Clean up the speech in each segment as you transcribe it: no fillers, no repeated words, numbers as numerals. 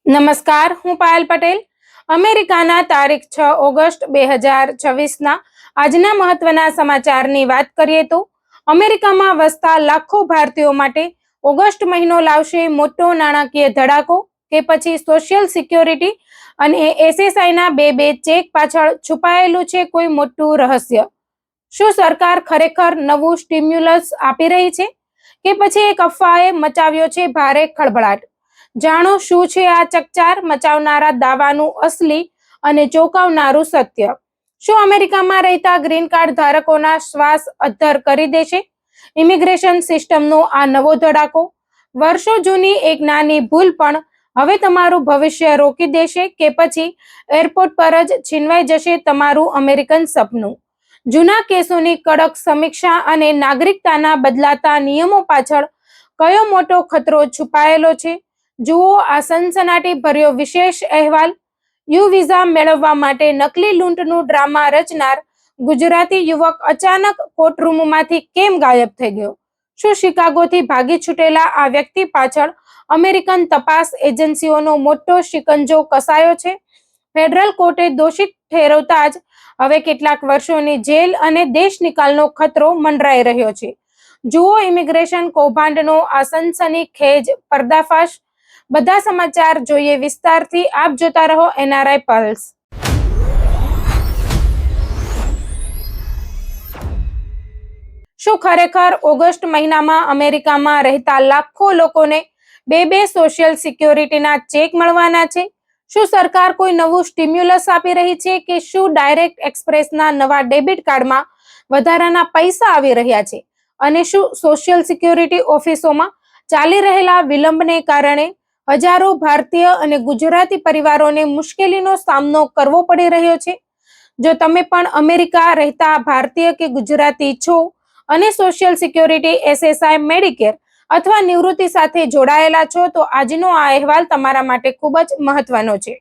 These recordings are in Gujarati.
નમસ્કાર, હું પાયલ પટેલ. અમેરિકાના તારીખ 6 ઓગસ્ટ 2026ના આજના મહત્વના સમાચારની વાત કરીએ તો અમેરિકામાં વસતા લાખો ભારતીયો માટે ઓગસ્ટ મહિનો લાવશે મોટો નાણાકીય ધડાકો કે પછી સોશિયલ સિક્યોરિટી અને એસએસઆઈના બે ચેક પાછળ છુપાયેલું છે કોઈ મોટું રહસ્ય? શું સરકાર ખરેખર નવું સ્ટિમ્યુલસ આપી રહી છે કે પછી એક અફવાએ મચાવ્યો છે ભારે ખળભળાટ? જાણો શું છે આ ચકચાર મચાવનારા દાવાનું અસલી અને ચોંકાવનારું સત્ય. શું અમેરિકામાં રહેતા ગ્રીન કાર્ડ ધારકોના શ્વાસ અદ્ધર કરી દેશે ઇમિગ્રેશન સિસ્ટમનો આ નવો ધડાકો? વર્ષો જૂની એક નાની ભૂલ પણ હવે તમારું ભવિષ્ય રોકી દેશે કે પછી એરપોર્ટ પર જ છીનવાઈ જશે તમારું અમેરિકન સપનું? જૂના કેસોની કડક સમીક્ષા અને નાગરિકતાના બદલાતા નિયમો પાછળ કયો મોટો ખતરો છુપાયેલો છે? જુઓ આ સનસનાટી ભર્યો વિશેષ અહેવાલ. યુ વિઝા મેળવવા માટે નકલી લૂંટનું ડ્રામા રચનાર ગુજરાતી યુવક અચાનક કોર્ટરૂમમાંથી કેમ ગાયબ થઈ ગયો? શું શિકાગોથી ભાગી છૂટેલા આ વ્યક્તિ પાછળ અમેરિકન તપાસ એજન્સીઓનો મોટો શિકંજો કસાયો છે? ફેડરલ કોર્ટે દોષિત ઠેરવતા જ હવે કેટલાક વર્ષોની જેલ અને દેશ નિકાલનો ખતરો મંડરાઈ રહ્યો છે. જુઓ ઇમિગ્રેશન કૌભાંડનો આ સનસનીખેજ પર્દાફાશ. બધા સમાચાર જોઈએ વિસ્તારથી. આપ જોતા રહો એનઆરઆઈ પલ્સ. શું ખરેખર ઓગસ્ટ મહિનામાં અમેરિકામાં રહેતા લાખો લોકોને બે સોશિયલ સિક્યોરિટીના ચેક મળવાના છે? શું સરકાર કોઈ નવું સ્ટિમ્યુલસ આપી રહી છે કે શું ડાયરેક્ટ એક્સપ્રેસના નવા ડેબિટ કાર્ડમાં વધારાના પૈસા આવી રહ્યા છે? અને શું સોશિયલ સિક્યોરિટી ઓફિસોમાં ચાલી રહેલા વિલંબને કારણે હજારો ભારતીય અને ગુજરાતી પરિવારોને મુશ્કેલીનો સામનો કરવો પડી રહ્યો છે? જો તમે પણ અમેરિકા રહેતા ભારતીય કે ગુજરાતી છો અને સોશિયલ સિક્યોરિટી, એસએસઆઈ, મેડિકેર અથવા નિવૃત્તિ સાથે જોડાયેલા છો તો આજનો આ અહેવાલ તમારા માટે ખૂબ જ મહત્વનો છે.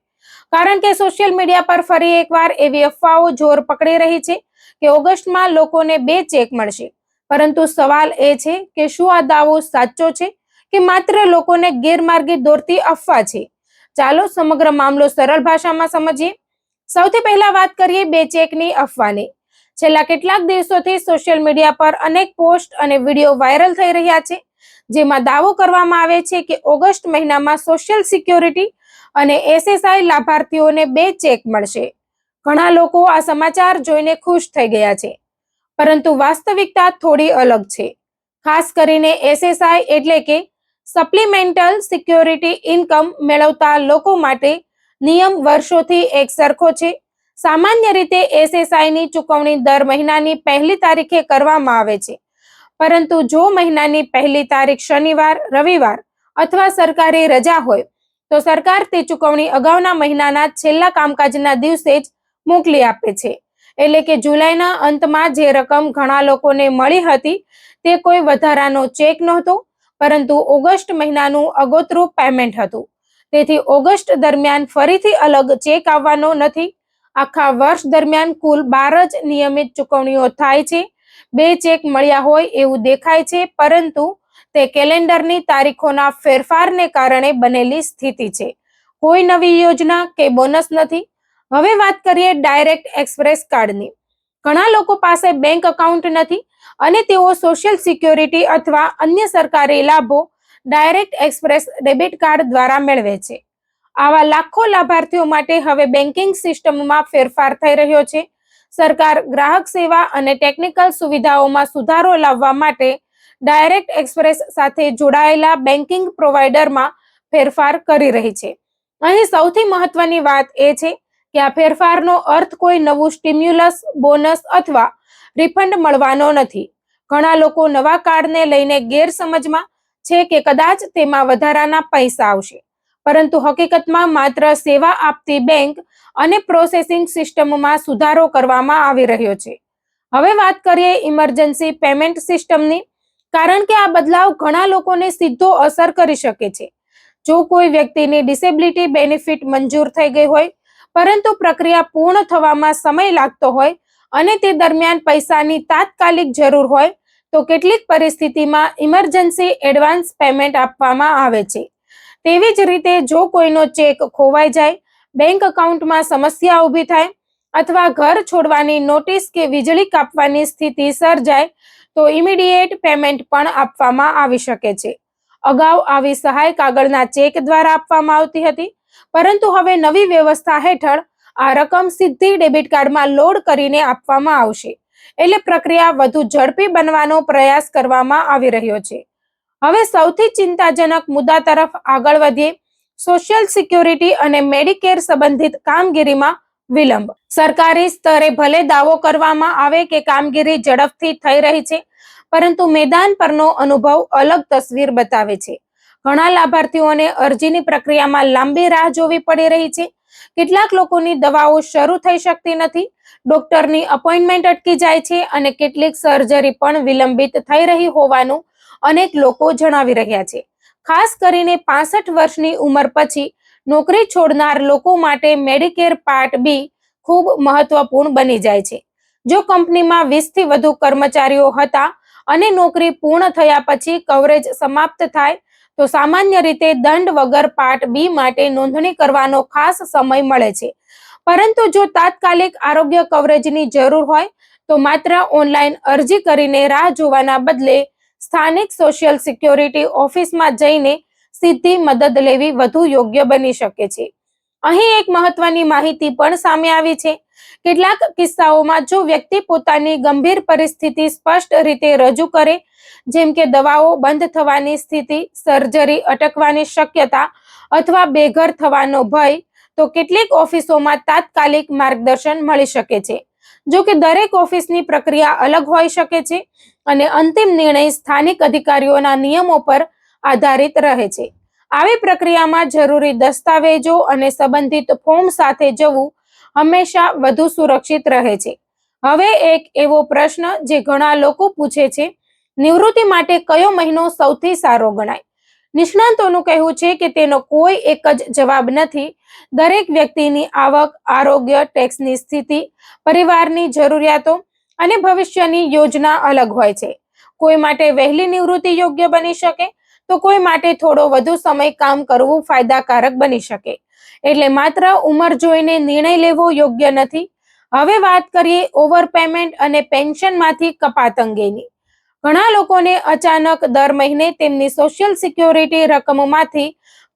કારણ કે સોશિયલ મીડિયા પર ફરી એકવાર એવી અફવાઓ જોર પકડી રહી છે કે ઓગસ્ટમાં લોકોને 2 ચેક મળશે. પરંતુ સવાલ એ છે કે શું આ દાવો સાચો છે કે માત્ર લોકોને ગેરમાર્ગે દોરતી અફવા છે? ચાલો સમગ્ર મામલો સરળ ભાષામાં સમજીએ. સૌથી પહેલા વાત કરીએ 2 ચેકની અફવાની. છેલ્લા કેટલાક દિવસોથી સોશિયલ મીડિયા પર અનેક પોસ્ટ અને વિડીયો વાયરલ થઈ રહ્યા છે જેમાં દાવો કરવામાં આવે છે કે ઓગસ્ટ મહિનામાં સોશિયલ સિક્યોરિટી અને એસએસઆઈ લાભાર્થીઓને 2 ચેક મળશે. ઘણા લોકો આ સમાચાર જોઈને ખુશ થઈ ગયા છે, પરંતુ વાસ્તવિકતા થોડી અલગ છે. ખાસ કરીને એસએસઆઈ એટલે કે સપ્લિમેન્ટલ સિક્યોરિટી ઇન્કમ મેળવતા લોકો માટે નિયમ વર્ષોથી એક સરખો છે. સામાન્ય રીતે એસએસઆઈની ચૂકવણી દર મહિનાની 1લી તારીખે કરવામાં આવે છે, પરંતુ જો મહિનાની 1લી તારીખ શનિવાર, રવિવાર અથવા સરકારી રજા હોય તો સરકાર તે ચૂકવણી અગાઉના મહિનાના છેલ્લા કામકાજના દિવસે જ મોકલી આપે છે. એટલે કે જુલાઈના અંતમાં જે રકમ ઘણા લોકોને મળી હતી તે કોઈ વધારાનો ચેક નહોતો, પરંતુ ઓગસ્ટ મહિનાનું આગોતરું પેમેન્ટ હતું. તેથી ઓગસ્ટ દરમિયાન ફરીથી અલગ ચેક આવવાનો નથી. આખા વર્ષ દરમિયાન કુલ 12 જ નિયમિત ચૂકવણીઓ થાય છે. 2 ચેક મળ્યા હોય એવું દેખાય છે, પરંતુ તે કેલેન્ડરની તારીખોના ફેરફારને કારણે બનેલી સ્થિતિ છે. કોઈ નવી યોજના કે બોનસ નથી. હવે વાત કરીએ ડાયરેક્ટ એક્સપ્રેસ કાર્ડની. ઘણા લોકો પાસે બેંક એકાઉન્ટ નથી અને તેઓ સોશિયલ સિક્યોરિટી અથવા અન્ય સરકારી લાભો ડાયરેક્ટ એક્સપ્રેસ ડેબિટ કાર્ડ દ્વારા મેળવે છે. આવા લાખો લાભાર્થીઓ માટે હવે બેન્કિંગ સિસ્ટમમાં ફેરફાર થઈ રહ્યો છે. સરકાર ગ્રાહક સેવા અને ટેકનિકલ સુવિધાઓમાં સુધારો લાવવા માટે ડાયરેક્ટ એક્સપ્રેસ સાથે જોડાયેલા બેન્કિંગ પ્રોવાઈડરમાં ફેરફાર કરી રહી છે. અહીં સૌથી મહત્વની વાત એ છે કે આ ફેરફારનો અર્થ કોઈ નવું સ્ટિમ્યુલસ, બોનસ અથવા રિફંડ મળવાનો નથી. ઘણા લોકો નવા કાર્ડને લઈને ગેરસમજમાં છે કે કદાચ તેમાં વધારાના પૈસા આવશે, પરંતુ હકીકતમાં માત્ર સેવા આપતી બેંક અને પ્રોસેસિંગ સિસ્ટમમાં સુધારો કરવામાં આવી રહ્યો છે. હવે વાત કરીએ ઇમરજન્સી પેમેન્ટ સિસ્ટમની, કારણ કે આ બદલાવ ઘણા લોકોને સીધો અસર કરી શકે છે. જો કોઈ વ્યક્તિની ડિસેબિલિટી બેનિફિટ મંજૂર થઈ ગઈ હોય, પરંતુ પ્રક્રિયા પૂર્ણ થવામાં સમય લાગતો હોય અને તે દરમિયાન પૈસાની તાત્કાલિક જરૂર હોય તો કેટલીક પરિસ્થિતિમાં ઇમરજન્સી એડવાન્સ પેમેન્ટ આપવામાં આવે છે. તેવી જ રીતે જો કોઈનો ચેક ખોવાઈ જાય, બેંક એકાઉન્ટમાં સમસ્યા ઊભી થાય અથવા ઘર છોડવાની નોટિસ કે વીજળી કાપવાની સ્થિતિ સર્જાય તો ઇમિડિયેટ પેમેન્ટ પણ આપવામાં આવી શકે છે. અગાઉ આવી સહાય કાગળના ચેક દ્વારા આપવામાં આવતી હતી, પરંતુ હવે નવી વ્યવસ્થા હેઠળ આ રકમ સીધી ડેબિટ કાર્ડમાં લોડ કરીને આપવામાં આવશે. એટલે પ્રક્રિયા વધુ ઝડપી બનવાનો પ્રયાસ કરવામાં આવી રહ્યો છે. હવે સૌથી ચિંતાજનક મુદ્દા તરફ આગળ વધીએ. સોશિયલ સિક્યોરિટી અને મેડિકેર સંબંધિત કામગીરીમાં વિલંબ. સરકારી સ્તરે ભલે દાવો કરવામાં આવે કે કામગીરી ઝડપથી થઈ રહી છે, પરંતુ મેદાન પરનો અનુભવ અલગ તસવીર બતાવે છે. ઘણા લાભાર્થીઓને અરજીની પ્રક્રિયામાં લાંબી રાહ જોવી પડી રહી છે. કેટલાક લોકોની દવાઓ શરૂ થઈ શકતી નથી, ડોક્ટરની અપોઇન્ટમેન્ટ અટકી જાય છે અને કેટલીક સર્જરી પણ વિલંબિત થઈ રહી હોવાનું અનેક લોકો જણાવી રહ્યા છે. ખાસ કરીને 65 વર્ષની ઉંમર પછી નોકરી છોડનાર લોકો માટે મેડિકેર પાર્ટ બી ખૂબ મહત્વપૂર્ણ બની જાય છે. જો કંપનીમાં 20 થી વધુ કર્મચારીઓ હતા અને નોકરી પૂર્ણ થયા પછી કવરેજ સમાપ્ત થાય તો સામાન્ય રીતે દંડ વગર પાર્ટ બી માટે નોંધણી કરવાનો ખાસ સમય મળે છે. પરંતુ જો તાત્કાલિક આરોગ્ય કવરેજની જરૂર હોય તો માત્ર ઓનલાઈન અરજી કરીને રાહ જોવાના બદલે સ્થાનિક સોશિયલ સિક્યોરિટી ઓફિસમાં જઈને સીધી મદદ લેવી વધુ યોગ્ય બની શકે છે. અહીં એક મહત્વની માહિતી પણ સામે આવી છે. કેટલાક કિસ્સાઓમાં જો વ્યક્તિ પોતાની ગંભીર પરિસ્થિતિ સ્પષ્ટ રીતે રજૂ કરે, જેમ કે દવાઓ બંધ થવાની સ્થિતિ, સર્જરી અટકવાની શક્યતા અથવા બેઘર થવાનો ભય, તો કેટલીક ઓફિસોમાં તાત્કાલિક માર્ગદર્શન મળી શકે છે. જો કે દરેક ઓફિસની પ્રક્રિયા અલગ હોઈ શકે છે અને અંતિમ નિર્ણય સ્થાનિક અધિકારીઓના નિયમો પર આધારિત રહે છે. આવી પ્રક્રિયામાં જરૂરી દસ્તાવેજો અને સંબંધિત ફોર્મ સાથે જવું હંમેશા વધુ સુરક્ષિત રહે છે. હવે એક એવો પ્રશ્ન જે ઘણા લોકો પૂછે છે, નિવૃત્તિ માટે કયો મહિનો સૌથી સારો ગણાય? નિષ્ણાતોનું કહેવું છે કે તેનો કોઈ એક જ જવાબ નથી. દરેક વ્યક્તિની આવક, આરોગ્ય, ટેક્સની સ્થિતિ, પરિવારની જરૂરિયાતો અને ભવિષ્યની યોજના અલગ હોય છે. કોઈ માટે વહેલી નિવૃત્તિ યોગ્ય બની શકે તો કોઈ માટે થોડો વધુ સમય કામ કરવું ફાયદાકારક બની શકે. એટલે માત્ર ઉંમર જોઈને નિર્ણય લેવો યોગ્ય નથી. હવે વાત કરીએ ઓવરપેમેન્ટ અને પેન્શનમાંથી કપાત અંગેની. ઘણા લોકોને અચાનક દર મહિને તેમની સોશિયલ સિક્યોરિટી રકમમાંથી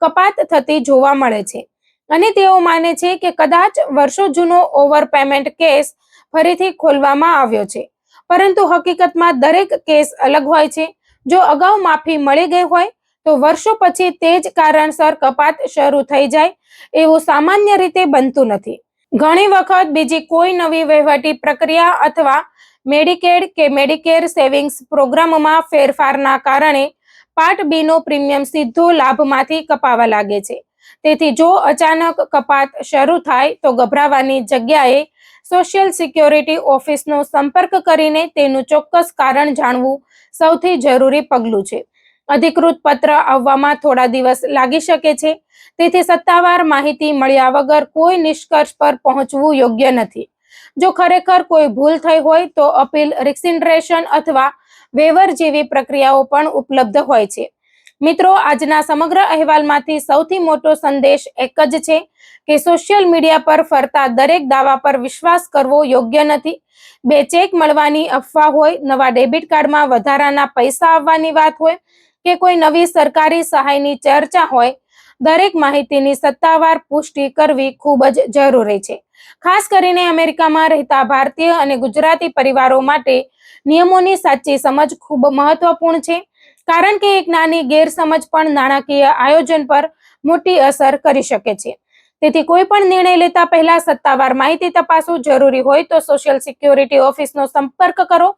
કપાત થતી જોવા મળે છે અને તેઓ માને છે કે કદાચ વર્ષો જૂનો ઓવરપેમેન્ટ કેસ ફરીથી ખોલવામાં આવ્યો છે. પરંતુ હકીકતમાં દરેક કેસ અલગ હોય છે. જો અગાઉ માફી મળી ગઈ હોય તો વર્ષો પછી તે જ કારણસર કપાત શરૂ થઈ જાય એવું સામાન્ય રીતે બનતું નથી. ઘણી વખત બીજી કોઈ નવી વહીવટી પ્રક્રિયા અથવા મેડિકેડ કે મેડિકેર સેવિંગ્સ પ્રોગ્રામમાં ફેરફારના કારણે પાર્ટ બી નો પ્રીમિયમ સીધો લાભમાંથી કપાવા લાગે છે. તેથી જો અચાનક કપાત શરૂ થાય તો ગભરાવાની જગ્યાએ સોશિયલ સિક્યોરિટી ઓફિસનો સંપર્ક કરીને તેનું ચોક્કસ કારણ જાણવું સૌથી જરૂરી પગલું છે. અધિકૃત પત્ર આવવામાં થોડા દિવસ લાગી શકે છે, તેથી સત્તાવાર માહિતી મળ્યા વગર કોઈ નિષ્કર્ષ પર પહોંચવું યોગ્ય નથી. જો ખરેખર કોઈ ભૂલ થઈ હોય તો અપીલ, રિક્સિન્ડ્રેશન અથવા વેવર જેવી પ્રક્રિયાઓ પણ ઉપલબ્ધ હોય છે. મિત્રો, આજના સમગ્ર અહેવાલમાંથી સૌથી મોટો સંદેશ એક જ છે કે સોશિયલ મીડિયા પર ફરતા દરેક દાવા પર વિશ્વાસ કરવો યોગ્ય નથી. બે ચેક મળવાની અફવા હોય, નવા ડેબિટ કાર્ડમાં વધારાના પૈસા આવવાની વાત હોય કે કોઈ નવી સરકારી સહાયની ચર્ચા હોય, દરેક માહિતીની સત્તાવાર પુષ્ટિ કરવી ખૂબ જ જરૂરી છે. ખાસ કરીને અમેરિકામાં રહેતા ભારતીય અને ગુજરાતી પરિવારો માટે નિયમોની સાચી સમજ ખૂબ મહત્વપૂર્ણ છે, કારણ કે એક નાની ગેરસમજ પણ નાણાકીય આયોજન પર મોટી અસર કરી શકે છે. તેથી કોઈ પણ નિર્ણય લેતા પહેલા સત્તાવાર માહિતી તપાસવું જરૂરી હોય તો સોશિયલ સિક્યોરિટી ઓફિસનો સંપર્ક કરો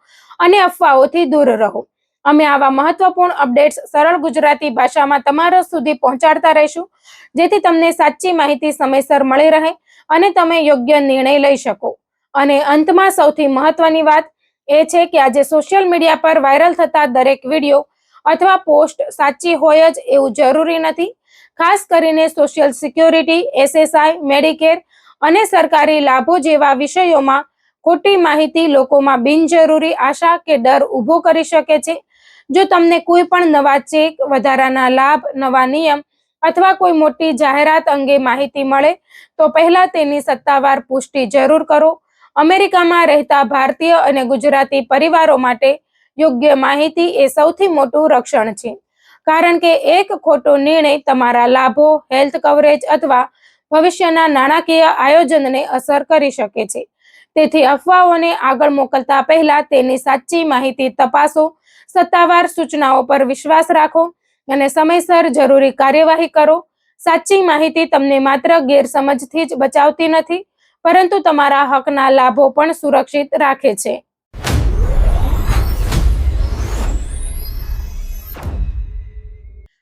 અને અફવાઓથી દૂર રહો. અમે આવા મહત્વપૂર્ણ અપડેટ્સ સરળ ગુજરાતી ભાષામાં તમારા સુધી પહોંચાડતા રહીશું, જેથી તમને સાચી માહિતી સમયસર મળી રહે અને તમે યોગ્ય નિર્ણય લઈ શકો. અને અંતમાં સૌથી મહત્વની વાત એ છે કે આજે સોશિયલ મીડિયા પર વાયરલ થતા દરેક વિડીયો અથવા પોસ્ટ સાચી હોય જ એવું જરૂરી નથી. ખાસ કરીને સોશિયલ સિક્યોરિટી, એસએસઆઈ, મેડિકેર અને સરકારી લાભો જેવા વિષયોમાં ખોટી માહિતી લોકોમાં બિનજરૂરી આશા કે ડર ઊભો કરી શકે છે. જો તમને કોઈ પણ નવા ચેક, વધારાના લાભ, નવા નિયમ અથવા કોઈ મોટી જાહેરાત અંગે માહિતી મળે તો પહેલા તેની સત્તાવાર પુષ્ટિ જરૂર કરો. અમેરિકામાં રહેતા ભારતીય અને ગુજરાતી પરિવારો માટે યોગ્ય માહિતી એ સૌથી મોટું રક્ષણ છે, કારણ કે એક ખોટો નિર્ણય તમારા લાભો, હેલ્થ કવરેજ અથવા ભવિષ્યના નાણાકીય આયોજનને અસર કરી શકે છે. તેથી અફવાઓને આગળ મોકલતા પહેલા તેની સાચી માહિતી તપાસો, સત્તાવાર સૂચનાઓ પર વિશ્વાસ રાખો અને સમયસર જરૂરી કાર્યવાહી કરો. સાચી માહિતી તમને માત્ર ગેરસમજથી જ બચાવતી નથી, પરંતુ તમારા હકના લાભો પણ સુરક્ષિત રાખે છે.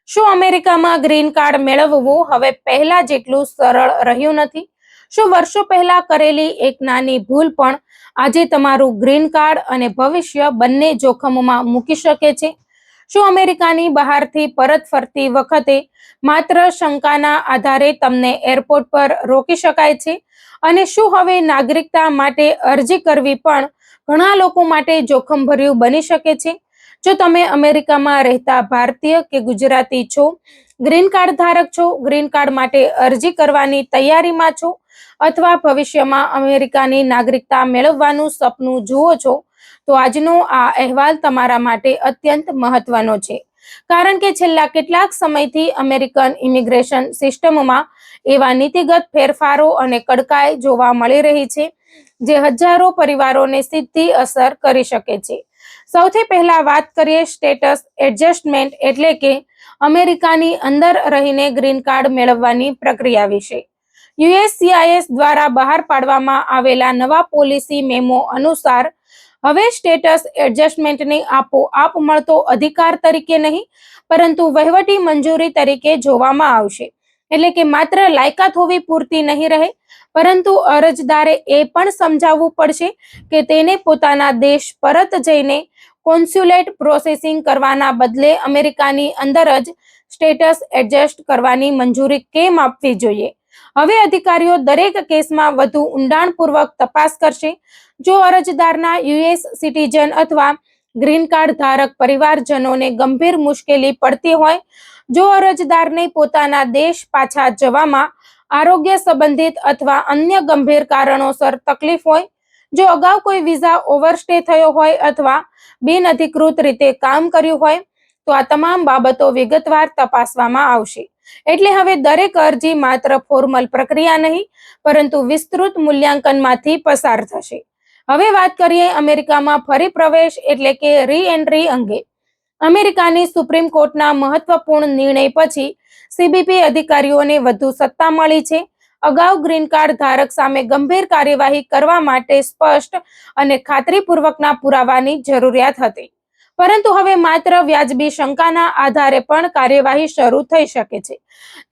શું અમેરિકામાં ગ્રીન કાર્ડ મેળવવું હવે પહેલા જેટલું સરળ રહ્યું નથી? શું વર્ષો પહેલા કરેલી એક નાની ભૂલ પણ આજે તમારું ગ્રીન કાર્ડ અને ભવિષ્ય બંને જોખમમાં મૂકી શકે છે? શું અમેરિકાની બહારથી પરત ફરતી વખતે માત્ર શંકાના આધારે તમને એરપોર્ટ પર રોકી શકાય છે? અને શું હવે નાગરિકતા માટે અરજી કરવી પણ ઘણા લોકો માટે જોખમભર્યું બની શકે છે? જો તમે અમેરિકામાં રહેતા ભારતીય કે ગુજરાતી છો, ગ્રીન કાર્ડ ધારક છો, ગ્રીન કાર્ડ માટે અરજી કરવાની તૈયારીમાં છો અથવા ભવિષ્યમાં અમેરિકાની નાગરિકતા મેળવવાનું સપનું જુઓ છો, તો આજનો આ અહેવાલ તમારા માટે અત્યંત મહત્વનો છે. કારણ કે છેલ્લા કેટલાક સમયથી અમેરિકન ઇમિગ્રેશન સિસ્ટમમાં એવા નીતિગત ફેરફારો અને કડકાઈ જોવા મળી રહી છે જે હજારો પરિવારોને સીધી અસર કરી શકે છે. સૌથી પહેલા વાત કરીએ સ્ટેટસ એડજસ્ટમેન્ટ એટલે કે અમેરિકાની અંદર રહીને ગ્રીન કાર્ડ મેળવવાની પ્રક્રિયા વિશે. USCIS દ્વારા બહાર પાડવામાં આવેલા નવા પોલિસી મેમો અનુસાર હવે સ્ટેટસ એડજસ્ટમેન્ટને આપોઆપ મળતો અધિકાર તરીકે નહીં, પરંતુ વહીવટી મંજૂરી તરીકે જોવામાં આવશે. એટલે કે માત્ર લાયકાત હોવી પૂરતી નહીં રહે, પરંતુ અરજદારે એ પણ સમજાવવું પડશે કે તેને પોતાના દેશ પરત જઈને કોન્સ્યુલેટ પ્રોસેસિંગ કરવાના બદલે અમેરિકાની અંદર જ સ્ટેટસ એડજસ્ટ કરવાની મંજૂરી કેમ આપવી જોઈએ. હવે અધિકારીઓ દરેક કેસમાં વધુ ઊંડાણપૂર્વક તપાસ કરશે. જો અરજદારના US સિટીઝન અથવા ગ્રીન કાર્ડ ધારક પરિવારજનોને ગંભીર મુશ્કેલી પડતી હોય, જો અરજદારને પોતાના દેશ પાછા જવામાં આરોગ્ય સંબંધિત અથવા અન્ય ગંભીર કારણોસર તકલીફ હોય, જો અગાઉ કોઈ વિઝા ઓવરસ્ટે થયો હોય અથવા બિનઅધિકૃત રીતે કામ કર્યું હોય, તો આ તમામ બાબતો વિગતવાર તપાસવામાં આવશે. એટલે હવે દરેક અરજી માત્ર ફોર્મલ પ્રક્રિયા નહીં, પરંતુ વિસ્તૃત મૂલ્યાંકનમાંથી પસાર થશે. હવે વાત કરીએ અમેરિકામાં ફરી પ્રવેશ એટલે કે રી એન્ટ્રી અંગે. અમેરિકાની સુપ્રીમ કોર્ટના મહત્વપૂર્ણ નિર્ણય પછી CBP અધિકારીઓને વધુ સત્તા મળી છે. અગાઉ ગ્રીન કાર્ડ ધારક સામે ગંભીર કાર્યવાહી કરવા માટે સ્પષ્ટ અને ખાતરીપૂર્વકના પુરાવાની જરૂરિયાત હતી, પરંતુ હવે માત્ર વ્યાજબી શંકાના આધારે પણ કાર્યવાહી શરૂ થઈ શકે છે.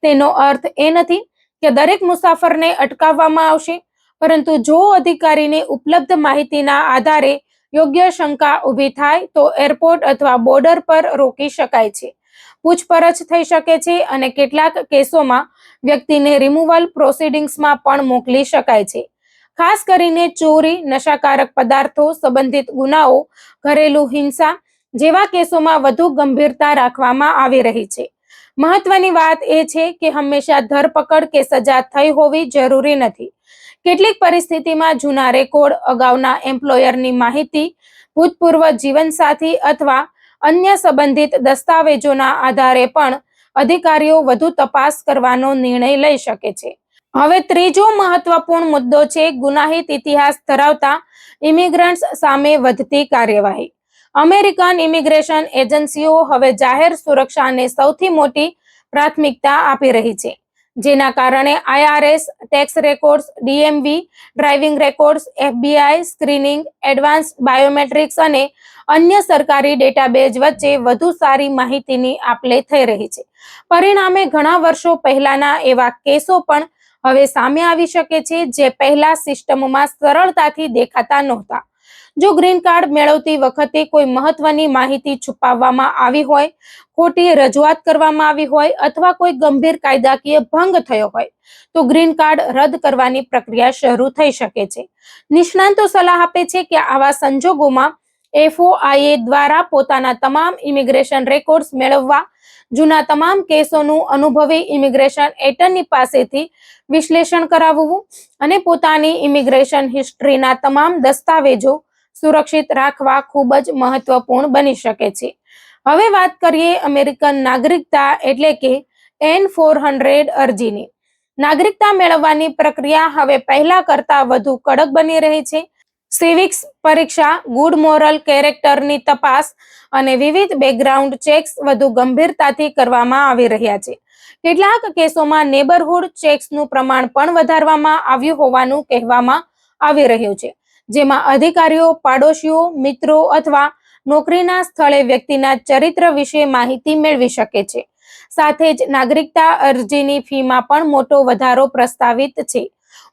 તેનો અર્થ એ નથી કે દરેક મુસાફરને અટકાવવામાં આવશે, પરંતુ જો અધિકારીને ઉપલબ્ધ માહિતીના આધારે યોગ્ય શંકા ઊભી થાય તો એરપોર્ટ અથવા બોર્ડર પર રોકી શકાય છે, પૂછપરછ થઈ શકે છે અને કેટલાક કેસોમાં વ્યક્તિને રિમૂવલ પ્રોસિડિંગ્સમાં પણ મોકલી શકાય છે. ખાસ કરીને ચોરી, નશાકારક પદાર્થો સંબંધિત ગુનાઓ, ઘરેલું હિંસા જેવા કેસોમાં વધુ ગંભીરતા રાખવામાં આવી રહી છે. મહત્વની વાત એ છે કે હંમેશા ધરપકડ કે સજા થઈ હોવી જરૂરી નથી. કેટલીક પરિસ્થિતિમાં જૂના રેકોર્ડ, અગાઉના એમ્પ્લોયરની માહિતી, ભૂતપૂર્વ જીવનસાથી અથવા અન્ય સંબંધિત દસ્તાવેજોના આધારે પણ અધિકારીઓ વધુ તપાસ કરવાનો નિર્ણય લઈ શકે છે. હવે ત્રીજો મહત્વપૂર્ણ મુદ્દો છે ગુનાહિત ઇતિહાસ ધરાવતા ઇમિગ્રન્ટ્સ સામે વધતી કાર્યવાહી. અમેરિકન ઇમિગ્રેશન એજન્સીઓ હવે જાહેર સુરક્ષાને સૌથી મોટી પ્રાથમિકતા આપી રહી છે, જેના કારણે IRS, tax records, DMV, driving records, FBI screening, advance biometrics અને અન્ય સરકારી ડેટાબેઝ વચ્ચે વધુ સારી માહિતીની આપ-લે થઈ રહી છે. પરિણામે ઘણા વર્ષો પહેલાના એવા કેસો પણ હવે સામે આવી શકે છે જે પહેલા સિસ્ટમમાં સરળતાથી દેખાતા નહોતા. જો ગ્રીન કાર્ડ મેળવતી વખતે કોઈ મહત્વની માહિતી છુપાવવામાં આવી હોય, ખોટી રજૂઆત કરવામાં આવી હોય અથવા કોઈ ગંભીર કાયદાકીય ભંગ થયો હોય, તો ગ્રીન કાર્ડ રદ કરવાની પ્રક્રિયા શરૂ થઈ શકે છે. નિષ્ણાતો સલાહ આપે છે કે આવા સંજોગોમાં FOIA દ્વારા પોતાના તમામ ઇમિગ્રેશન રેકોર્ડ્સ મેળવવા, જૂના તમામ કેસોનું અનુભવી ઇમિગ્રેશન એટર્ની પાસેથી વિશ્લેષણ કરાવવું અને પોતાની ઇમિગ્રેશન હિસ્ટ્રીના તમામ દસ્તાવેજો સુરક્ષિત રાખવા ખૂબ જ મહત્વપૂર્ણ બની શકે છે. હવે વાત કરીએ અમેરિકન નાગરિકતા એટલે કે N-400 અરજીની. નાગરિકતા મેળવવાની પ્રક્રિયા હવે પહેલા કરતા વધુ કડક બની રહી છે. સિવિક્સ પરીક્ષા, ગુડ મોરલ કેરેક્ટરની તપાસ અને વિવિધ બેકગ્રાઉન્ડ ચેક્સ વધુ ગંભીરતાથી કરવામાં આવી રહ્યા છે. કેટલાક કેસોમાં નેબરહુડ ચેક્સનું પ્રમાણ પણ વધારવામાં આવ્યું હોવાનું કહેવામાં આવી રહ્યું છે, જેમાં અધિકારીઓ પાડોશીઓ, મિત્રો અથવા નોકરીના સ્થળે વ્યક્તિના ચરિત્ર વિશે માહિતી મેળવી શકે છે. સાથે જ નાગરિકતા અરજીની ફીમાં પણ મોટો વધારો પ્રસ્તાવિત છે.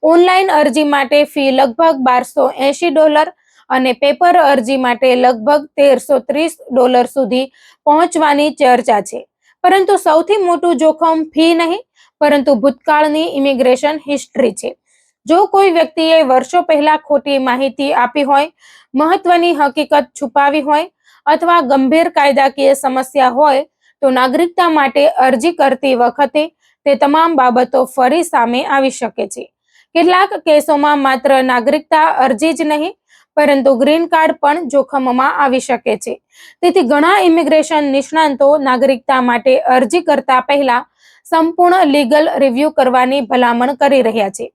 ઓનલાઈન અરજી માટે ફી લગભગ $1280 અને પેપર અરજી માટે લગભગ $1330 સુધી પહોંચવાની ચર્ચા છે. પરંતુ સૌથી મોટું જોખમ ફી નહીં, પરંતુ ભૂતકાળની ઇમિગ્રેશન હિસ્ટ્રી છે. જો કોઈ વ્યક્તિએ વર્ષો પહેલા ખોટી માહિતી આપી હોય, મહત્વની હકીકત છુપાવી હોય અથવા ગંભીર કાયદાકીય સમસ્યા હોય, તો નાગરિકતા માટે અરજી કરતી વખતે તે તમામ બાબતો ફરી સામે આવી શકે છે. કેટલાક કેસોમાં માત્ર નાગરિકતા અરજી જ નહીં, પરંતુ ગ્રીન કાર્ડ પણ જોખમમાં આવી શકે છે. તેથી ઘણા ઇમિગ્રેશન નિષ્ણાતો નાગરિકતા માટે અરજી કરતા પહેલા સંપૂર્ણ લીગલ રિવ્યૂ કરવાની ભલામણ કરી રહ્યા છે.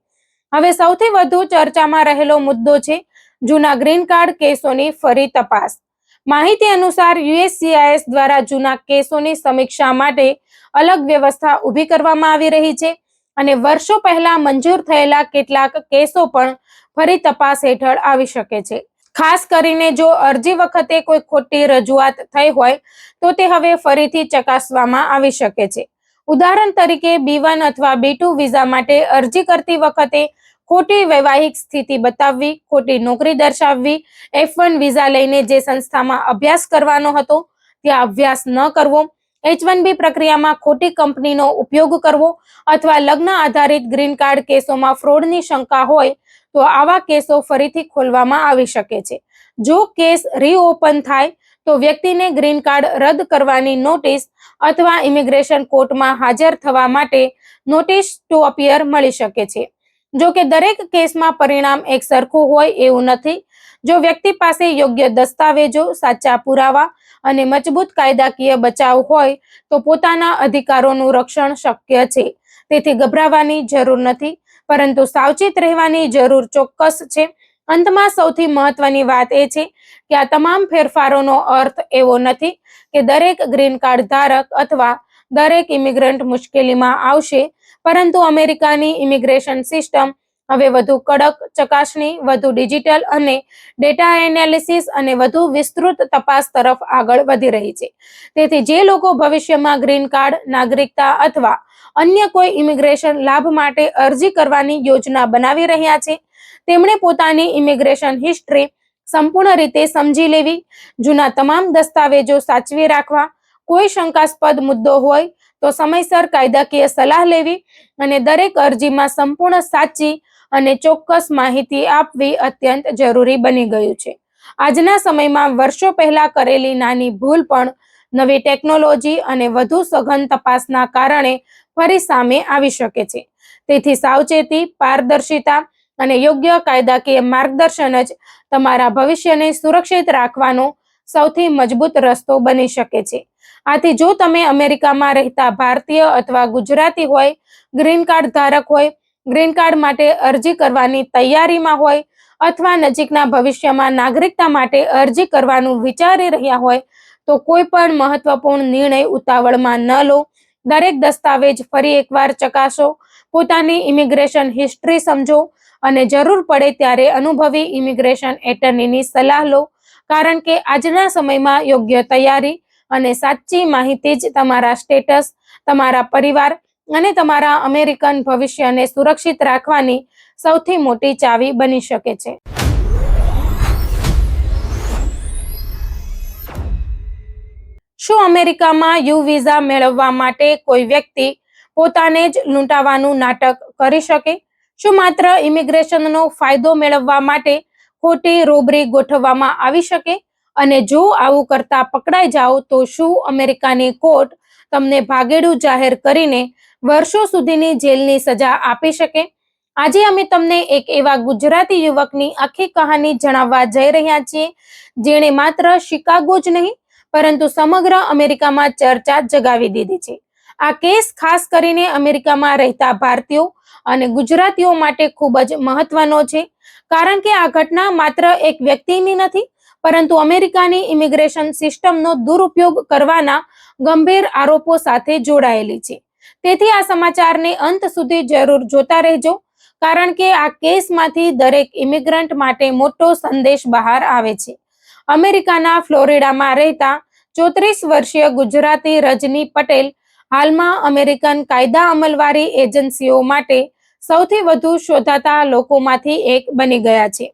હવે સૌથી વધુ ચર્ચામાં રહેલો મુદ્દો છે જૂના ગ્રીન કાર્ડ કેસોની ફરી તપાસ. માહિતી અનુસાર USCIS દ્વારા જૂના કેસોની સમીક્ષા માટે અલગ વ્યવસ્થા ઊભી કરવામાં આવી રહી છે અને વર્ષો પહેલા મંજૂર થયેલા કેટલાક કેસો પણ ફરી તપાસ હેઠળ આવી શકે છે. ખાસ કરીને જો અરજી વખતે કોઈ ખોટી રજૂઆત થઈ હોય તો તે હવે ફરીથી ચકાસવામાં આવી શકે છે. ઉદાહરણ તરીકે B1 અથવા B2 વિઝા માટે અરજી કરતી વખતે ખોટી વૈવાહિક સ્થિતિ બતાવવી, ખોટી નોકરી દર્શાવવી, F1 વિઝા લઈને જે સંસ્થામાં અભ્યાસ કરવાનો હતો ત્યાં અભ્યાસ ન કરવો, H1B પ્રક્રિયામાં ખોટી કંપનીનો ઉપયોગ કરવો અથવા લગ્ન આધારિત ગ્રીન કાર્ડ કેસોમાં ફ્રોડની શંકા હોય તો આવા કેસો ફરીથી ખોલવામાં આવી શકે છે. જો કેસ રીઓપન થાય તો વ્યક્તિને ગ્રીન કાર્ડ રદ કરવાની નોટિસ અથવા ઇમિગ્રેશન કોર્ટમાં હાજર થવા માટે નોટિસ ટુ અપિયર મળી શકે છે. જો કે દરેક કેસમાં પરિણામ એક સરખું હોય એવું નથી. જો વ્યક્તિ પાસે યોગ્ય દસ્તાવેજો, સાચા પુરાવા અને મજબૂત કાયદાકીય બચાવ હોય તો પોતાના અધિકારોનું રક્ષણ શક્ય છે. તેથી ગભરાવાની જરૂર નથી, પરંતુ સાવચેત રહેવાની જરૂર ચોક્કસ છે. અંતમાં સૌથી મહત્વની વાત એ છે કે આ તમામ ફેરફારોનો અર્થ એવો નથી કે દરેક ગ્રીન કાર્ડ ધારક અથવા દરેક ઇમિગ્રન્ટ મુશ્કેલીમાં આવશે, પરંતુ અમેરિકાની ઇમિગ્રેશન સિસ્ટમ હવે વધુ કડક ચકાસણી, વધુ ડિજિટલ અને ડેટા એનાલિસિસ અને વધુ વિસ્તૃત તપાસ તરફ આગળ વધી રહી છે. તેથી જે લોકો ભવિષ્યમાં ગ્રીન કાર્ડ, નાગરિકતા અથવા અન્ય કોઈ ઇમિગ્રેશન લાભ માટે અરજી કરવાની યોજના બનાવી રહ્યા છે, તેમણે પોતાની ઇમિગ્રેશન હિસ્ટ્રી સંપૂર્ણ રીતે સમજી લેવી, જૂના તમામ દસ્તાવેજો સાચવી રાખવા, કોઈ શંકાસ્પદ મુદ્દો હોય તો સમયસર કાયદાકીય સલાહ લેવી અને દરેક અરજીમાં સંપૂર્ણ સાચી અને ચોક્કસ માહિતી આપવી અત્યંત જરૂરી બની ગયું છે. આજના સમયમાં વર્ષો પહેલા કરેલી નાની ભૂલ પણ નવી ટેકનોલોજી અને વધુ સઘન તપાસના કારણે ફરી સામે આવી શકે છે. તેથી સાવચેતી, પારદર્શિતા અને યોગ્ય કાયદાકીય માર્ગદર્શન જ તમારા ભવિષ્યને સુરક્ષિત રાખવાનો સૌથી મજબૂત રસ્તો બની શકે છે. આથી જો તમે અમેરિકામાં રહેતા ભારતીય અથવા ગુજરાતી હોય, ગ્રીન કાર્ડ ધારક હોય, ગ્રીન કાર્ડ માટે અરજી કરવાની તૈયારીમાં હોય અથવા નજીકના ભવિષ્યમાં નાગરિકતા માટે અરજી કરવાનું વિચારી રહ્યા હોય તો કોઈ પણ મહત્વપૂર્ણ નિર્ણય ઉતાવળમાં ન લો. દરેક દસ્તાવેજ ફરી એકવાર ચકાસો, પોતાની ઇમિગ્રેશન હિસ્ટ્રી સમજો અને જરૂર પડે ત્યારે અનુભવી ઇમિગ્રેશન એટર્નીની સલાહ લો, કારણ કે આજના સમયમાં યોગ્ય તૈયારી અને સાચી માહિતી જ તમારા સ્ટેટસ, તમારા પરિવાર અને તમારા અમેરિકન ભવિષ્યને સુરક્ષિત રાખવાની સૌથી મોટી ચાવી બની શકે છે. શું અમેરિકામાં યુ વિઝા મેળવવા માટે કોઈ વ્યક્તિ પોતાને જ લૂંટાવાનું નાટક કરી શકે? શું માત્ર ઇમિગ્રેશનનો ફાયદો મેળવવા માટે ખોટી રોબરી ગોઠવવામાં આવી શકે? અને જો આવું કરતા પકડાઈ જાઓ તો શું અમેરિકાની કોર્ટ તમને ભાગેડું જાહેર કરીને વર્ષો સુધીની જેલની સજા આપી શકે? આજે અમે તમને એક એવા ગુજરાતી યુવકની આખી કહાની જણાવવા જઈ રહ્યા છીએ જેણે માત્ર શિકાગો જ નહીં પરંતુ સમગ્ર અમેરિકામાં ચર્ચા જગાવી દીધી છે. આ કેસ ખાસ કરીને અમેરિકામાં રહેતા ભારતીયો અને ગુજરાતીઓ માટે ખૂબ જ મહત્વનો છે, કારણ કે આ ઘટના માત્ર એક વ્યક્તિની નથી પરંતુ અમેરિકાની ઇમિગ્રેશન સિસ્ટમનો દુરુપયોગ કરવાના ગંભીર આરોપો સાથે જોડાયેલી છે. તેથી આ સમાચારને અંત સુધી જરૂર જોતા રહેજો, કારણ કે આ કેસમાંથી દરેક ઇમિગ્રન્ટ માટે મોટો સંદેશ બહાર આવે છે. અમેરિકાના ફ્લોરિડામાં રહેતા 34 વર્ષીય ગુજરાતી રજની પટેલ હાલમાં અમેરિકન કાયદા અમલવારી એજન્સીઓ માટે સૌથી વધુ શોધાતા લોકોમાંથી એક બની ગયા છે.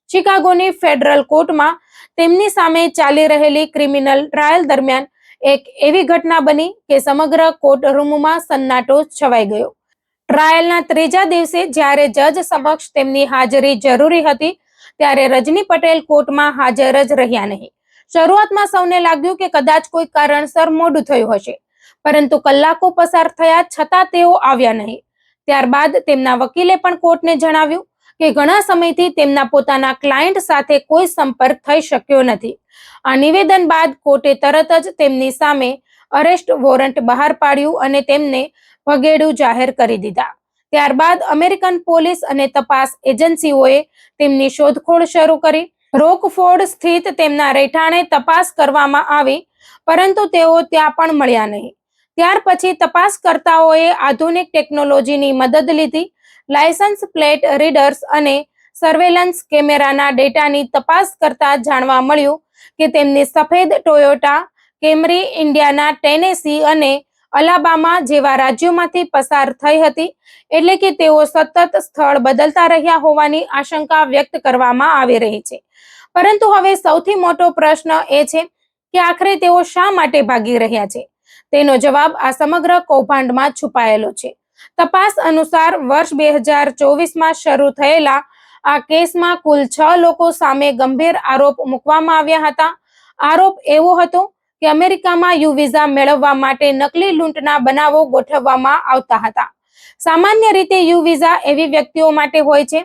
શિકાગોની ફેડરલ કોર્ટમાં તેમની સામે ચાલી રહેલી ક્રિમિનલ ટ્રાયલ દરમિયાન એક એવી ઘટના બની કે સમગ્ર કોર્ટરૂમમાં સન્નાટો છવાઈ ગયો. ટ્રાયલના ત્રીજા દિવસે જ્યારે જજ સમક્ષ તેમની હાજરી જરૂરી હતી ત્યારે રજની પટેલ કોર્ટમાં હાજર જ રહ્યા નહીં. શરૂઆતમાં સૌને લાગ્યું કે કદાચ કોઈ કારણસર મોડું થયું હશે, પરંતુ કલાકો પસાર થયા છતાં તેઓ આવ્યા નહીં. ત્યારબાદ તેમના વકીલે પણ કોર્ટને જણાવ્યું કે ઘણા સમયથી તેમના પોતાના ક્લાયન્ટ સાથે કોઈ સંપર્ક થઈ શક્યો નથી. આ નિવેદન બાદ કોર્ટે તરત જ તેમની સામે અરેસ્ટ વોરંટ બહાર પાડ્યું અને તેમને ભગેડું જાહેર કરી દીધા. ત્યારબાદ અમેરિકન પોલીસ અને તપાસ એજન્સીઓએ તેમની શોધખોળ શરૂ કરી. રોકફોર્ડ સ્થિત તેમના રહેઠાણે તપાસ કરવામાં આવી, પરંતુ તેઓ ત્યાં પણ મળ્યા નહીં. ત્યાર પછી તપાસકર્તાઓએ આધુનિક ટેકનોલોજીની મદદ લીધી. લાયસન્સ પ્લેટ રીડર્સ અને સર્વેલન્સ કેમેરાના ડેટાની તપાસ કરતા જાણવા મળ્યું કે તેમની સફેદ ટોયોટા કેમરી ઇન્ડિયાના ટેનેસી અને અલાબામા જેવા રાજ્યોમાંથી પસાર થઈ હતી, એટલે કે તેઓ સતત સ્થળ બદલતા રહ્યા હોવાની આશંકા વ્યક્ત કરવામાં આવી રહી છે. પરંતુ હવે સૌથી મોટો પ્રશ્ન એ છે કે આખરે તેઓ શા માટે ભાગી રહ્યા છે? તેનો જવાબ આ સમગ્ર કૌભાંડમાં છુપાયેલો છે. તપાસ અનુસાર વર્ષ 2024માં શરૂ થયેલા આ કેસમાં કુલ 6 લોકો સામે ગંભીર આરોપ મૂકવામાં આવ્યા હતા. આરોપ એવો હતો કે અમેરિકામાં યુ વિઝા મેળવવા માટે નકલી લૂંટના બનાવો ગોઠવવામાં આવતા હતા. સામાન્ય રીતે યુ વિઝા એવી વ્યક્તિઓ માટે હોય છે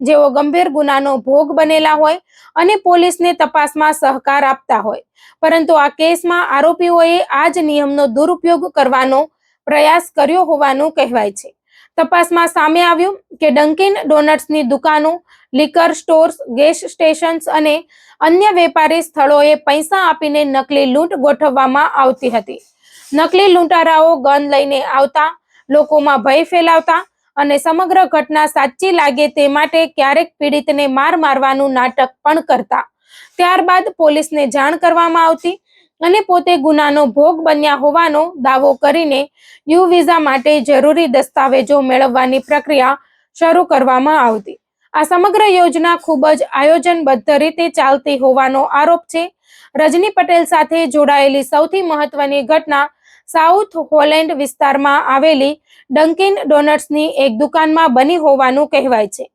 જેઓ ગંભીર ગુનાનો ભોગ બનેલા હોય અને પોલીસને તપાસમાં સહકાર આપતા હોય. પરંતુ આ કેસમાં આરોપીઓએ આ જ નિયમનો દુરુપયોગ કરવાનો પ્રયાસ કર્યો હોવાનું કહેવાય છે. તપાસમાં સામે આવ્યું કે ડંકિન ડોનટ્સની દુકાનો, લિકર સ્ટોર્સ, ગેસ સ્ટેશન્સ અને અન્ય વેપારી સ્થળોએ પૈસા આપીને નકલી લૂંટ ગોઠવવામાં આવતી હતી. નકલી લૂંટારાઓ ગન લઈને આવતા, લોકોમાં ભય ફેલાવતા અને સમગ્ર ઘટના સાચી લાગે તે માટે ક્યારેક પીડિતને માર મારવાનું નાટક પણ કરતા. ત્યારબાદ પોલીસને જાણ કરવામાં આવતી અને પોતે ગુનાનો ભોગ બન્યા હોવાનો દાવો કરીને યુ વિઝા માટે જરૂરી દસ્તાવેજો મેળવવાની પ્રક્રિયા શરૂ કરવામાં આવતી. આ સમગ્ર યોજના ખૂબ જ આયોજનબદ્ધ રીતે ચાલતી હોવાનો આરોપ છે. રજની પટેલ સાથે જોડાયેલી સૌથી મહત્વની ઘટના સાઉથ હોલેન્ડ વિસ્તારમાં આવેલી ડંકિન ડોનટ્સની એક દુકાનમાં બની હોવાનું કહેવાય છે.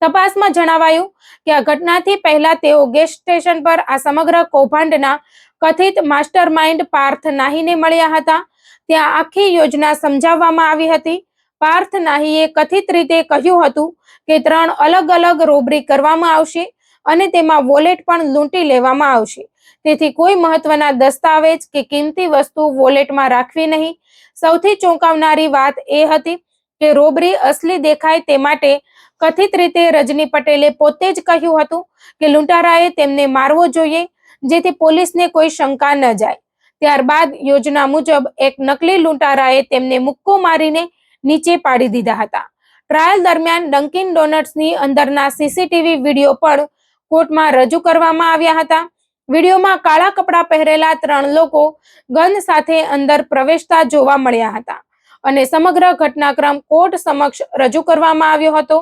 તપાસમાં જણાવાયું કે આ ઘટનાથી પહેલા તેઓ ગેસ સ્ટેશન પર આ સમગ્ર કૌભાંડના કથિત માસ્ટરમાઇન્ડ પાર્થ નાહીને મળ્યા હતા. ત્યાં આખી યોજના સમજાવવામાં આવી હતી. પાર્થ નાહીએ કથિત રીતે કહ્યું હતું કે 3 અલગ અલગ રોબરી કરવામાં આવશે અને તેમાં વોલેટ પણ લૂંટી લેવામાં આવશે. તેથી કોઈ મહત્વના દસ્તાવેજ કે કિંમતી વસ્તુ વોલેટમાં રાખવી નહીં. સૌથી ચોંકાવનારી વાત એ હતી કે રોબરી અસલી દેખાય તે માટે કથિત રીતે રજની પટેલે પોતે જ કહ્યું હતું કે લૂંટારાએ તેમને મારવો જોઈએ જેથી પોલીસને કોઈ શંકા ન જાય. ત્યારબાદ યોજના મુજબ એક નકલી લૂંટારાએ તેમને મુક્કો મારીને નીચે પાડી દીધા હતા. ટ્રાયલ દરમિયાન ડંકિન ડોનટ્સની અંદરના સીસીટીવી વિડીયો પણ કોર્ટમાં રજૂ કરવામાં આવ્યા હતા. વિડીયોમાં કાળા કપડાં પહેરેલા 3 લોકો ગન સાથે અંદર પ્રવેશતા જોવા મળ્યા હતા અને સમગ્ર ઘટનાક્રમ કોર્ટ સમક્ષ રજૂ કરવામાં આવ્યો હતો.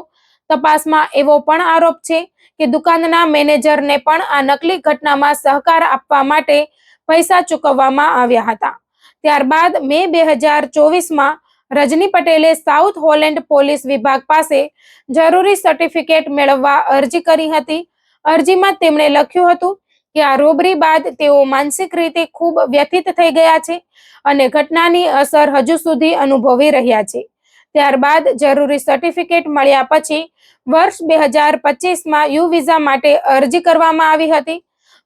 તપાસમાં એવો પણ આરોપ છે કે દુકાનના મેનેજરને પણ આ નકલી ઘટનામાં સહકાર આપવા માટે પૈસા ચૂકવવામાં આવ્યા હતા. ત્યારબાદ મે 2024માં રજની પટેલે સાઉથ હોલેન્ડ પોલીસ વિભાગ પાસે જરૂરી સર્ટિફિકેટ મેળવવા અરજી કરી હતી. અરજીમાં તેમણે લખ્યું હતું કે આ રોબરી બાદ તેઓ માનસિક રીતે ખૂબ વ્યથિત થઈ ગયા છે અને ઘટનાની અસર હજુ સુધી અનુભવી રહ્યા છે. ત્યારબાદ જરૂરી સર્ટિફિકેટ મળ્યા પછી વર્ષ 2025માં યુ વિઝા માટે અરજી કરવામાં આવી હતી,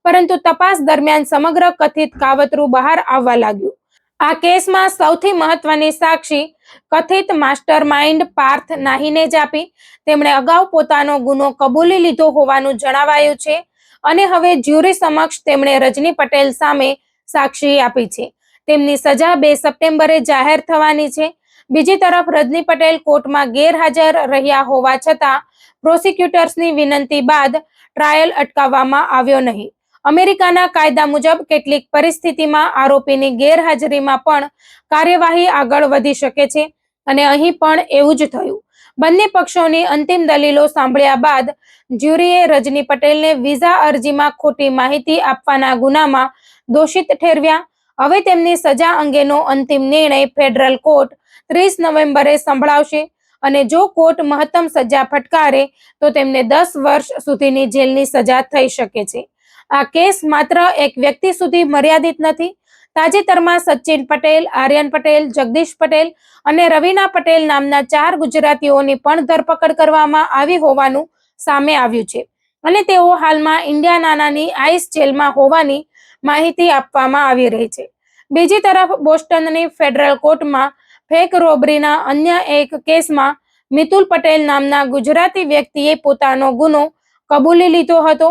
પરંતુ તપાસ દરમિયાન સમગ્ર કથિત કાવતરું બહાર આવવા લાગ્યું. આ કેસમાં સૌથી મહત્વની સાક્ષી કથિત માસ્ટરમાઇન્ડ પાર્થ નાહીને જ આપી. તેમણે અગાઉ પોતાનો ગુનો કબૂલી લીધો હોવાનું જણાવાયું છે અને હવે જ્યુરી સમક્ષ તેમણે રજની પટેલ સામે સાક્ષી આપી છે. તેમની સજા 2 સપ્ટેમ્બરે જાહેર થવાની છે. બીજી તરફ રજની પટેલ કોર્ટમાં ગેરહાજર રહ્યા હોવા છતાં પ્રોસિક્યુટર્સની વિનંતી બાદ ટ્રાયલ અટકાવવામાં આવ્યો નહીં. અમેરિકાના કાયદા મુજબ કેટલીક પરિસ્થિતિમાં આરોપીની ગેરહાજરીમાં પણ કાર્યવાહી આગળ વધી શકે છે અને અહીં પણ એવું જ થયું. બંને પક્ષોની અંતિમ દલીલો સાંભળ્યા બાદ જ્યુરીએ રજની પટેલને વિઝા અરજીમાં ખોટી માહિતી આપવાના ગુનામાં દોષિત ઠેરવ્યા. હવે તેમની સજા અંગેનો અંતિમ નિર્ણય ફેડરલ કોર્ટ 30 નવેમ્બરે સંભળાવશે અને જો કોર્ટ મહત્તમ સજા ફટકારે તો તેમને 10 વર્ષ સુધીની જેલની સજા થઈ શકે છે. આ કેસ માત્ર એક વ્યક્તિ સુધી મર્યાદિત નથી. તાજેતરમાં સચિન પટેલ, આર્યન પટેલ, જગદીશ પટેલ અને રવીના પટેલ નામના 4 ગુજરાતીઓની પણ ધરપકડ કરવામાં આવી હોવાનું સામે આવ્યું છે અને તેઓ હાલમાં ઇન્ડિયાનાની આઈસ જેલમાં હોવાની માહિતી આપવામાં આવી રહી છે. બીજી તરફ બોસ્ટનની ફેડરલ કોર્ટમાં ફેક રોબરીના અન્ય એક કેસમાં મિતુલ પટેલ નામના ગુજરાતી વ્યક્તિએ પોતાનો ગુનો કબૂલી લીધો હતો.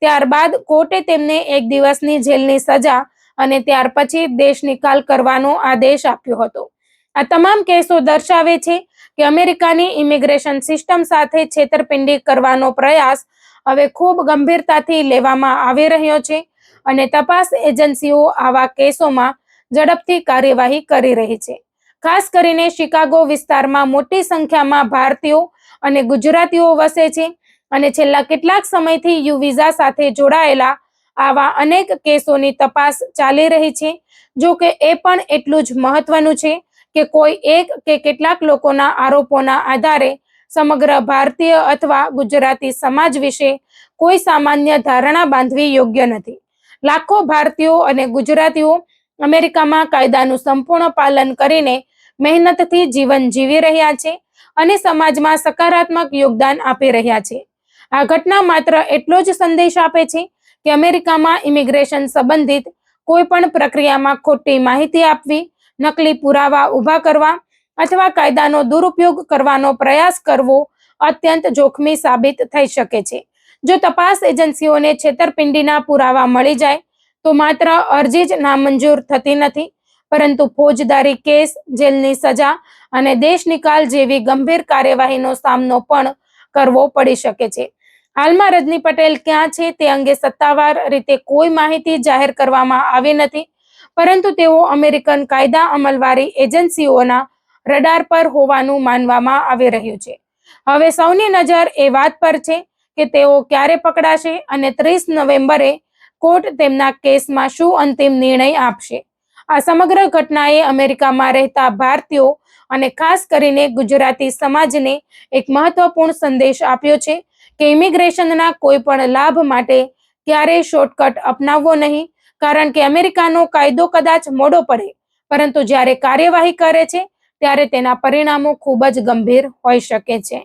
ત્યારબાદ કોર્ટે તેમને 1 દિવસની જેલની સજા અને ત્યાર પછી દેશ નિકાલ કરવાનો આદેશ આપ્યો હતો. આ તમામ કેસો દર્શાવે છે કે અમેરિકાની ઇમિગ્રેશન સિસ્ટમ સાથે છેતરપિંડી કરવાનો પ્રયાસ હવે ખૂબ ગંભીરતાથી લેવામાં આવી રહ્યો છે અને તપાસ એજન્સીઓ આવા કેસોમાં ઝડપથી કાર્યવાહી કરી રહી છે. ખાસ કરીને શિકાગો વિસ્તારમાં મોટી સંખ્યામાં ભારતીયો અને ગુજરાતીઓ વસે છે અને છેલ્લા કેટલાક સમયથી યુ વિઝા સાથે જોડાયેલા આવા અનેક કેસોની તપાસ ચાલી રહી છે. જો કે એ પણ એટલું જ મહત્વનું છે કે કોઈ એક કે કેટલાક લોકોના આરોપોના આધારે સમગ્ર ભારતીય અથવા ગુજરાતી સમાજ વિશે કોઈ સામાન્ય ધારણા બાંધવી યોગ્ય નથી. લાખો ભારતીયો અને ગુજરાતીઓ અમેરિકામાં કાયદાનું સંપૂર્ણ પાલન કરીને મહેનતથી જીવન જીવી રહ્યા છે અને સમાજમાં સકારાત્મક યોગદાન આપી રહ્યા છે. આ ઘટના માત્ર એટલો જ સંદેશ આપે છે કે અમેરિકામાં ઇમિગ્રેશન સંબંધિત કોઈ પણ પ્રક્રિયામાં ખોટી માહિતી આપવી, નકલી પુરાવા ઊભા કરવા અથવા કાયદાનો દુરુપયોગ કરવાનો પ્રયાસ કરવો અત્યંત જોખમી સાબિત થઈ શકે છે. જો તપાસ એજન્સીઓને છેતરપિંડીના પુરાવા મળી જાય તો માત્ર અરજી જ નામંજૂર થતી નથી, પરંતુ ફોજદારી કેસ, જેલની સજા અને દેશ નિકાલ જેવી ગંભીર કાર્યવાહીનો સામનો પણ કરવો પડી શકે છે. હાલમાં રજની પટેલ ક્યાં છે તે અંગે સત્તાવાર રીતે કોઈ માહિતી જાહેર કરવામાં આવી નથી, પરંતુ તેઓ અમેરિકન કાયદા અમલવારી એજન્સીઓના રડાર પર હોવાનું માનવામાં આવી રહ્યું છે. હવે સૌની નજર એ વાત પર છે કે તેઓ ક્યારે પકડાશે અને 30 નવેમ્બરે કોર્ટ તેમના કેસમાં શું અંતિમ નિર્ણય આપશે. આ સમગ્ર ઘટનાએ અમેરિકામાં રહેતા ભારતીયો અને ખાસ કરીને ગુજરાતી સમાજને એક મહત્વપૂર્ણ સંદેશ આપ્યો છે કે ઇમિગ્રેશનના કોઈ પણ લાભ માટે ક્યારેય શોર્ટકટ અપનાવવો નહીં, કારણ કે અમેરિકાનો કાયદો કદાચ મોડો પડે, પરંતુ જ્યારે કાર્યવાહી કરે છે ત્યારે તેના પરિણામો ખૂબ જ ગંભીર હોઈ શકે છે.